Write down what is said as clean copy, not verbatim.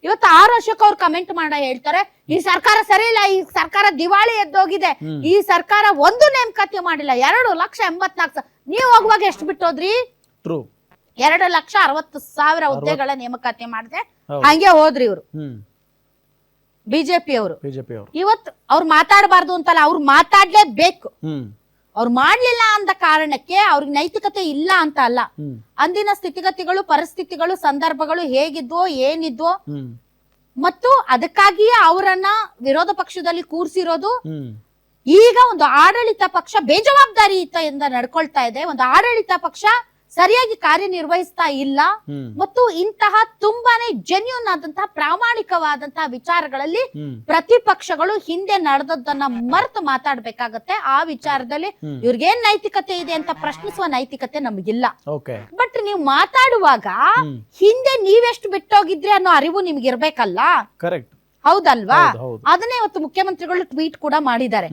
ಇವತ್ತು ಆರ್ ಅಶೋಕ್ ಅವ್ರು ಕಮೆಂಟ್ ಮಾಡ ಹೇಳ್ತಾರೆ ಈ ಸರ್ಕಾರ ಸರಿ ಇಲ್ಲ, ಈ ಸರ್ಕಾರ ದಿವಾಳಿ ಎದ್ದೋಗಿದೆ, ಈ ಸರ್ಕಾರ ಒಂದು ನೇಮಕಾತಿ ಮಾಡಿಲ್ಲ, 2,84,000. ನೀವು ಹೋಗುವಾಗ ಎಷ್ಟು ಬಿಟ್ಟೋದ್ರಿ? 2,60,000 ಹುದ್ದೆಗಳ ನೇಮಕಾತಿ ಮಾಡಿದೆ, ಹಂಗೆ ಹೋದ್ರಿ ಇವ್ರು ಬಿಜೆಪಿ ಅವರು. ಇವತ್ತು ಅವ್ರು ಮಾತಾಡಬಾರ್ದು ಅಂತಲ್ಲ, ಅವ್ರು ಮಾತಾಡ್ಲೇಬೇಕು. ಅವ್ರು ಮಾಡ್ಲಿಲ್ಲ ಅಂದ ಕಾರಣಕ್ಕೆ ಅವ್ರಿಗೆ ನೈತಿಕತೆ ಇಲ್ಲ ಅಂತ ಅಲ್ಲ. ಅಂದಿನ ಸ್ಥಿತಿಗತಿಗಳು, ಪರಿಸ್ಥಿತಿಗಳು, ಸಂದರ್ಭಗಳು ಹೇಗಿದ್ವೋ ಏನಿದ್ವೋ, ಮತ್ತು ಅದಕ್ಕಾಗಿಯೇ ಅವರನ್ನ ವಿರೋಧ ಪಕ್ಷದಲ್ಲಿ ಕೂರ್ಸಿರೋದು. ಈಗ ಒಂದು ಆಡಳಿತ ಪಕ್ಷ ಬೇಜವಾಬ್ದಾರಿಯಿಂದ ನಡ್ಕೊಳ್ತಾ ಇದೆ, ಒಂದು ಆಡಳಿತ ಪಕ್ಷ ಸರಿಯಾಗಿ ಕಾರ್ಯನಿರ್ವಹಿಸ್ತಾ ಇಲ್ಲ. ಮತ್ತು ಇಂತಹ ತುಂಬಾನೇ ಜೆನ್ಯೂನ್ ಆದಂತಹ ಪ್ರಾಮಾಣಿಕವಾದಂತಹ ವಿಚಾರಗಳಲ್ಲಿ ಪ್ರತಿಪಕ್ಷಗಳು ಹಿಂದೆ ನಡೆದದ್ದನ್ನ ಮರೆತು ಮಾತಾಡ್ಬೇಕಾಗತ್ತೆ. ಆ ವಿಚಾರದಲ್ಲಿ ಇವ್ರಿಗೇನ್ ನೈತಿಕತೆ ಇದೆ ಅಂತ ಪ್ರಶ್ನಿಸುವ ನೈತಿಕತೆ ನಮಗಿಲ್ಲ. ಬಟ್ ನೀವು ಮಾತಾಡುವಾಗ ಹಿಂದೆ ನೀವೆಷ್ಟು ಬಿಟ್ಟೋಗಿದ್ರಿ ಅನ್ನೋ ಅರಿವು ನಿಮ್ಗೆ ಇರ್ಬೇಕಲ್ಲ, ಹೌದಲ್ವಾ? ಅದನ್ನೇ ಇವತ್ತು ಮುಖ್ಯಮಂತ್ರಿಗಳು ಟ್ವೀಟ್ ಕೂಡ ಮಾಡಿದ್ದಾರೆ.